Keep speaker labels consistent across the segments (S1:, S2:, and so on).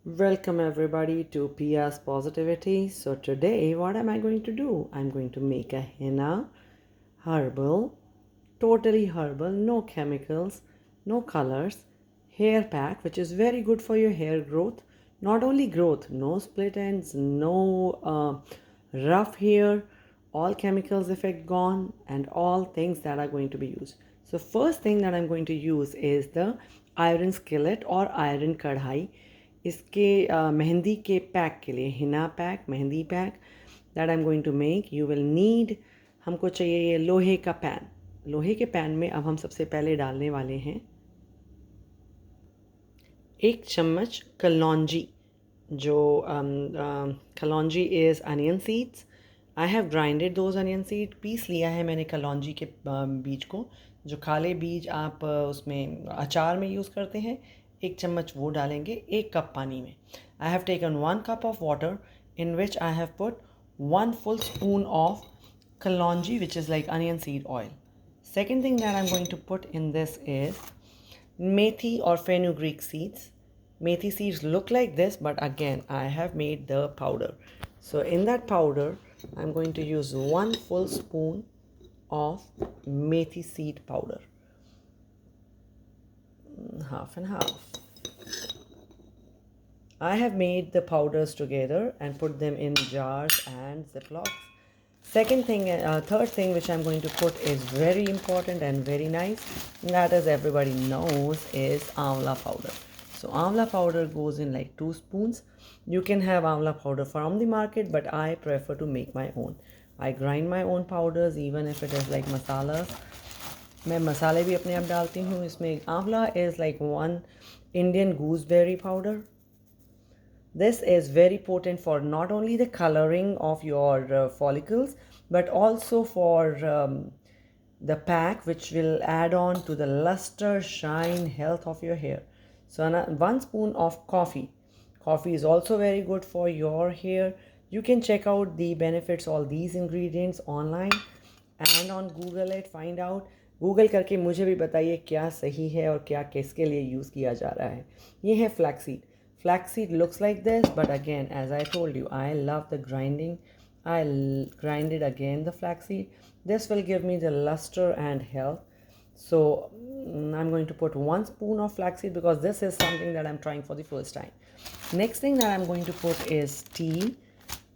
S1: Welcome everybody to Pia's Positivity. So today what am I going to do? I'm going to make a henna herbal, totally herbal, no chemicals, no colors, hair pack which is very good for your hair growth. Not only growth, no split ends, no rough hair, all chemicals effect gone and all things that are going to be used. So first thing that I'm going to use is the iron skillet or iron kadhai. इसके मेहंदी के pack के लिए हिना pack mehndi pack that I am going to make you will need हमको चाहिए ये लोहे का पैन। लोहे के पैन में अब हम सबसे पहले डालने वाले हैं 1 चम्मच कलौंजी। जो kalonji is onion seeds. I have grinded those onion seed, पीस लिया है मैंने कलौंजी के बीज को। जो काले बीज आप उसमें अचार में यूज़ करते हैं, 1 चम्मच वो डालेंगे 1 कप पानी में। I have taken 1 cup of water in which I have put 1 full spoon of kalonji, which is like onion seed oil. Second thing that I'm going to put in this is methi or fenugreek seeds. Methi seeds look like this, but again I have made the powder. So in that powder I'm going to use 1 full spoon of methi seed powder, half and half. I have made the powders together and put them in jars and ziplocs. Third thing which I'm going to put is very important and very nice. That, as everybody knows, is amla powder. So amla powder goes in like 2 spoons. You can have amla powder from the market, but I prefer to make my own. I grind my own powders, even if it is like masalas. मैं मसाले भी अपने आप डालती हूँ इसमें। आंवला is like 1 Indian gooseberry powder. This is very potent for not only the coloring of your follicles, but also for the pack, which will add on to the luster, shine, health of your hair. So 1 spoon of coffee. Coffee is also very good for your hair. You can check out the benefits, all these ingredients online and on Google it, find out. Google करके मुझे भी बताइए क्या सही है और क्या किसके लिए यूज़ किया जा रहा है। ये है flaxseed. Flaxseed looks like this, but again, as I told you, I love the grinding. I grinded again the flaxseed. This will give me the luster and health. So I'm going to put 1 spoon of flaxseed because this is something that I'm trying for the first time. Next thing that I'm going to put is tea.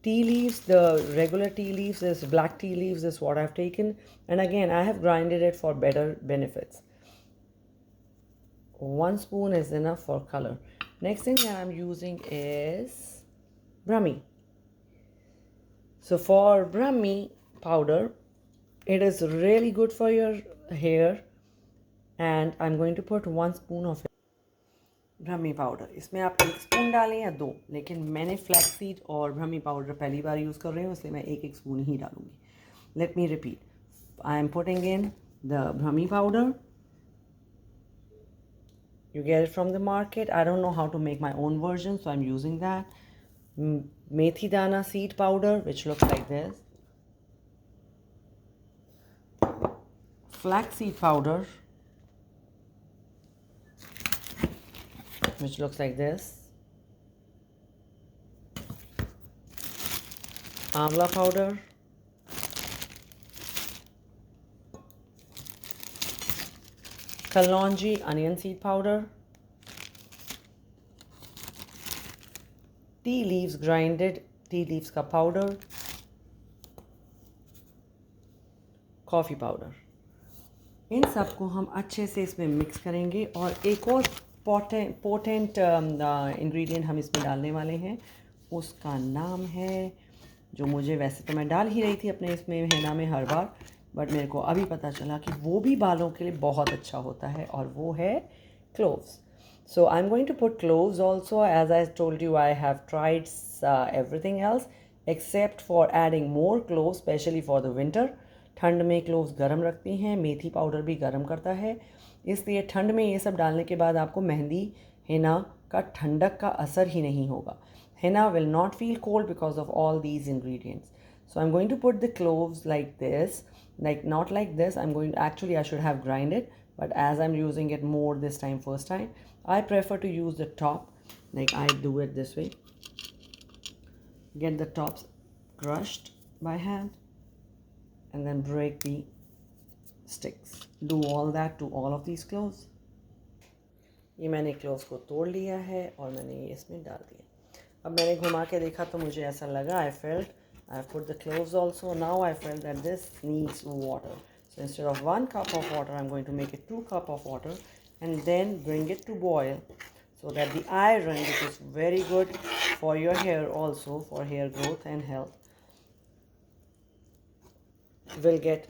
S1: Tea leaves, the regular tea leaves, this black tea leaves is what I've taken. And again, I have grinded it for better benefits. 1 spoon is enough for color. Next thing that I'm using is Brahmi. So for Brahmi powder, it is really good for your hair, and I'm going to put 1 spoon of it. Brahmi powder, इसमें आप 1 spoon डालें या 2, लेकिन मैंने flaxseed और ब्रह्मी powder पहली बार use कर रही हूँ, इसलिए मैं 1 स्पून ही डालूँगी। Let me repeat, I am putting in the brahmi powder. You get it from the market. I don't know how to make my own version, so I'm using that. Methi dana seed powder, which looks like this. Flaxseed powder, which looks like this. Amla powder. Kalonji onion seed powder, tea leaves grinded, tea leaves का powder, coffee powder. इन सबको हम अच्छे से इसमें mix करेंगे और एक और पोटेंट इंग्रेडिएंट हम इसमें डालने वाले हैं। उसका नाम है, जो मुझे वैसे तो मैं डाल ही रही थी अपने इसमें हेना में हर बार, बट मेरे को अभी पता चला कि वो भी बालों के लिए बहुत अच्छा होता है, और वो है cloves. So I'm going to put cloves also. As I told you, I have tried everything else except for adding more cloves, especially for the winter. ठंड में क्लोव्स गर्म रखती हैं, मेथी पाउडर भी गर्म करता है, इसलिए ठंड में ये सब डालने के बाद आपको मेहंदी हेना का ठंडक का असर ही नहीं होगा. Henna will not feel cold because of all these ingredients. So I'm going to put the cloves like this, like not like this. I should have grinded, but as I'm using it more this time, first time, I prefer to use the top. Like I do it this way. Get the tops crushed by hand and then break the sticks. Do all that to all of these cloves. ये मैंने cloves को तोड़ लिया है और मैंने ये इसमें डाल दिया. अब मैंने घुमा के देखा तो मुझे ऐसा लगा, I felt, I put the cloves also. Now I felt that this needs water. So instead of 1 cup of water, I'm going to make it 2 cup of water and then bring it to boil so that the iron, which is very good for your hair also, for hair growth and health, will get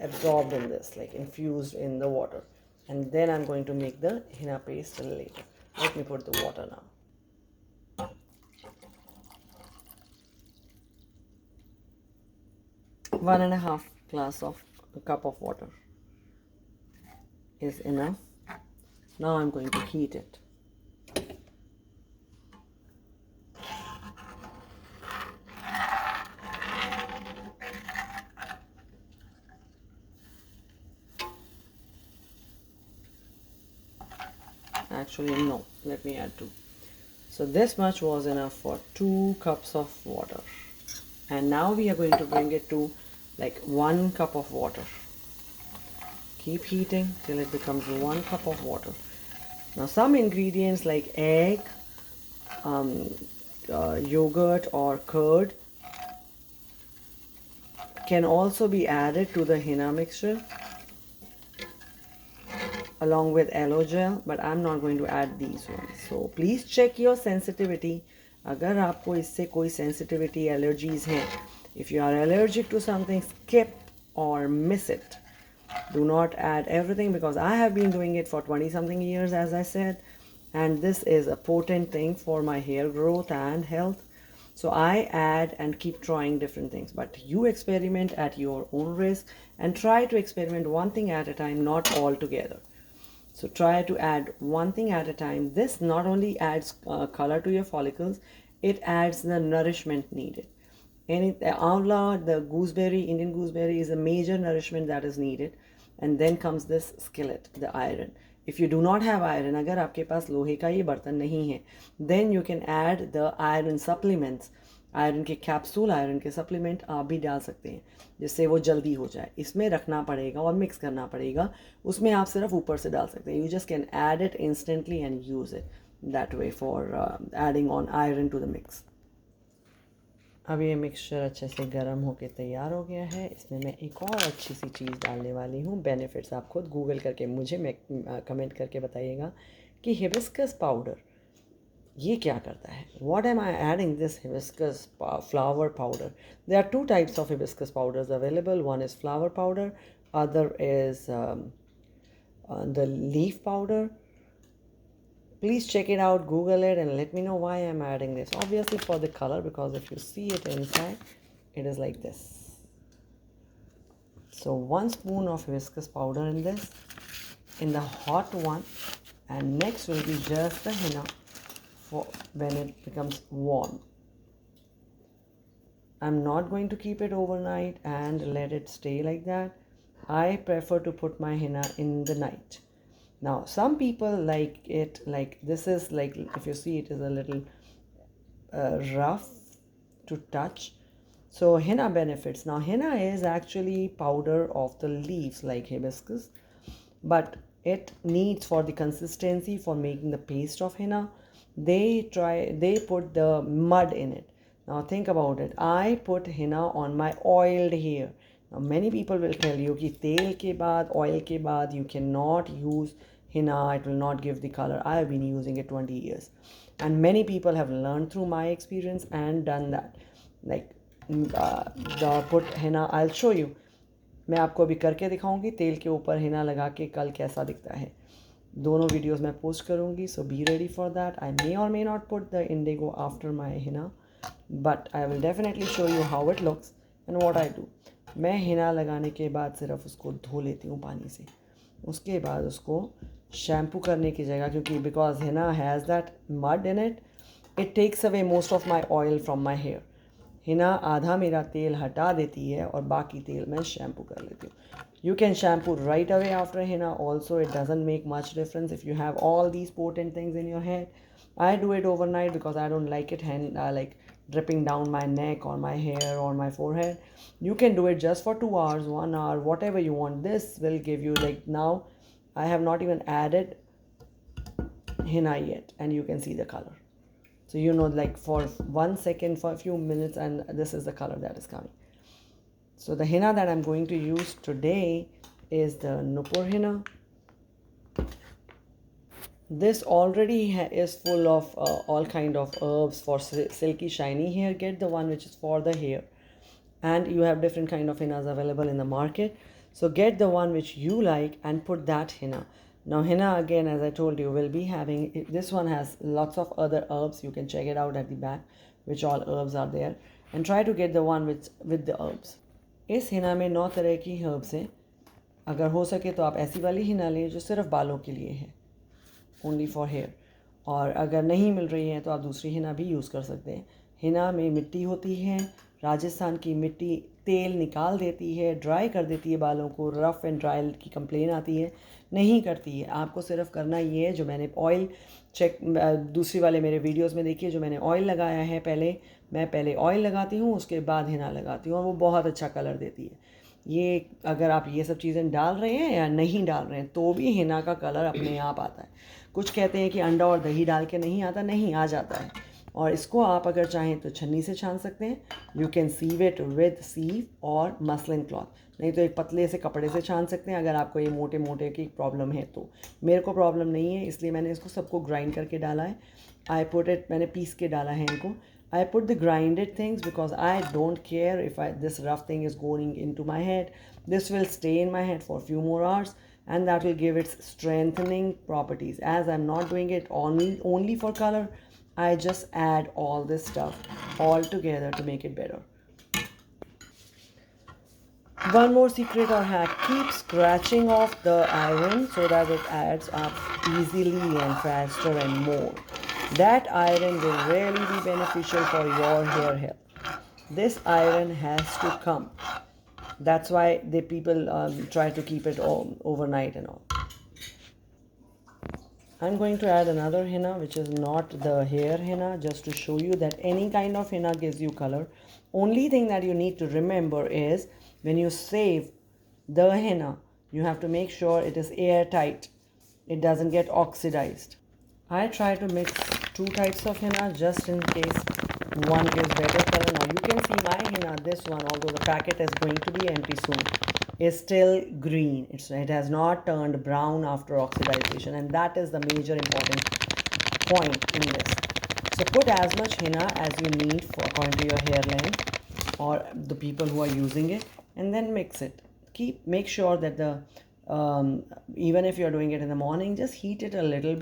S1: absorbed in this, like infused in the water. And then I'm going to make the henna paste a little later. Let me put the water now. 1.5 glass of a cup of water is enough. Now I'm going to heat it. Actually, no, let me add 2. So this much was enough for 2 cups of water. And now we are going to bring it to like 1 cup of water. Keep heating till it becomes 1 cup of water. Now some ingredients like egg, yogurt or curd can also be added to the henna mixture along with aloe gel, but I'm not going to add these ones. So please check your sensitivity. अगर आपको इससे कोई sensitivity allergies हैं, if you are allergic to something, skip or miss it. Do not add everything because I have been doing it for 20 something years, as I said, and this is a potent thing for my hair growth and health. So I add and keep trying different things, but you experiment at your own risk and try to experiment one thing at a time, not all together. So try to add one thing at a time. This not only adds color to your follicles, it adds the nourishment needed. And the amla, the gooseberry, Indian gooseberry is a major nourishment that is needed. And then comes this skillet, the iron. If you do not have iron, अगर आपके पास लोहे का ये बर्तन नहीं है, then you can add the iron supplements. Iron के capsule, iron के सप्लीमेंट आप भी डाल सकते हैं जिससे वो जल्दी हो जाए. इसमें रखना पड़ेगा और मिक्स करना पड़ेगा. उसमें आप सिर्फ ऊपर से डाल सकते हैं. You just can add it instantly and use it that way for adding on iron to the mix. अब ये मिक्सचर अच्छे से गर्म होकर तैयार हो गया है. इसमें मैं एक और अच्छी सी चीज़ डालने वाली हूँ. बेनिफिट्स आप खुद गूगल करके मुझे कमेंट करके बताइएगा कि हिबिस्कस पाउडर ये क्या करता है. What am I adding this hibiscus flower powder? There are 2 types of hibiscus powders available. One is flower powder, other is the leaf powder. Please check it out, Google it, and let me know why I'm adding this. Obviously for the color, because if you see it inside, it is like this. So 1 spoon of hibiscus powder in this, in the hot one, and next will be just the henna for when it becomes warm. I'm not going to keep it overnight and let it stay like that. I prefer to put my henna in the night. Now some people like it like this. Is like, if you see, it is a little rough to touch. So henna benefits. Now henna is actually powder of the leaves like hibiscus, but it needs, for the consistency, for making the paste of henna, they put the mud in it. Now think about it. I put henna on my oiled hair. Now many people will tell you कि तेल के बाद, oil के बाद you cannot use henna, it will not give the color. I have been using it 20 years. And many people have learned through my experience and done that. Like put henna, I'll show you. मैं आपको अभी करके दिखाऊंगी तेल के ऊपर henna लगा के कल कैसा दिखता है. दोनों वीडियोस मैं पोस्ट करूंगी, so be ready for that. I may or may not put the indigo after my henna, but I will definitely show you how it looks and what I do. मैं henna लगाने के बाद सिर्फ उसको धो लेती हूँ पानी से. उसके बाद उसको शैम्पू करने की जगह, क्योंकि because henna has that mud in it, it takes away most of my oil from my hair. henna आधा मेरा तेल हटा देती है और बाकी तेल मैं शैम्पू कर लेती हूँ. You can shampoo right away after henna also. It doesn't make much difference if you have all these potent things in your head. I do it overnight because I don't like it like dripping down my neck or my hair or my forehead. You can do it just for 2 hours, 1 hour, whatever you want. This will give you, like, now I have not even added henna yet, and you can see the color. So you know, like, for 1 second, for a few minutes, and this is the color that is coming. So the henna that I'm going to use today is the Nupur henna. This already is full of all kind of herbs for silky shiny hair. Get the one which is for the hair, and you have different kind of hennas available in the market. So get the one which you like and put that henna. Now henna, again, as I told you, will be having, this one has lots of other herbs. You can check it out at the back, which all herbs are there, and try to get the one with the herbs. इस हिना में 9 तरह की herbs हैं. अगर हो सके तो आप ऐसी वाली हिना लें जो सिर्फ बालों के लिए है, ओनली फॉर हेयर. और अगर नहीं मिल रही है तो आप दूसरी हिना भी यूज़ कर सकते हैं. हिना में मिट्टी होती है. राजस्थान की मिट्टी तेल निकाल देती है, ड्राई कर देती है बालों को. रफ़ एंड ड्राई की कंप्लेन आती है, नहीं करती है. आपको सिर्फ करना ये है, जो मैंने ऑयल चेक दूसरी वाले मेरे वीडियोस में देखिए, जो मैंने ऑयल लगाया है मैं पहले ऑयल लगाती हूँ, उसके बाद हिना लगाती हूँ, और वो बहुत अच्छा कलर देती है. ये अगर आप ये सब चीज़ें डाल रहे हैं या नहीं डाल रहे हैं तो भी हिना का कलर अपने आप आता है. कुछ कहते हैं कि अंडा और दही डाल के नहीं आता, नहीं, आ जाता है. और इसको आप अगर चाहें तो छन्नी से छान सकते हैं. यू कैन सीव इट विद सीव और मसलिन क्लॉथ, नहीं तो एक पतले से कपड़े से छान सकते हैं अगर आपको ये मोटे मोटे की प्रॉब्लम है तो. मेरे को प्रॉब्लम नहीं है, इसलिए मैंने इसको सबको ग्राइंड करके डाला है. आई पुट इट, मैंने पीस के डाला है इनको. I put the grinded things because I don't care if this rough thing is going into my head. This will stay in my head for a few more hours, and that will give its strengthening properties. As I'm not doing it only for color, I just add all this stuff all together to make it better. One more secret or hack: keep scratching off the iron so that it adds up easily and faster and more. That iron will really be beneficial for your hair health. This iron has to come. That's why the people try to keep it overnight and all. I'm going to add another henna, which is not the hair henna, just to show you that any kind of henna gives you color. Only thing that you need to remember is, when you save the henna, you have to make sure it is airtight. It doesn't get oxidized. I try to mix 2 types of henna just in case one gives better color. Now you can see my henna, this one, although the packet is going to be empty soon, is still green. It has not turned brown after oxidization, and that is the major important point in this. So put as much henna as you need according to your hair length or the people who are using it, and then mix it. Make sure that the even if you're doing it in the morning, just heat it a little bit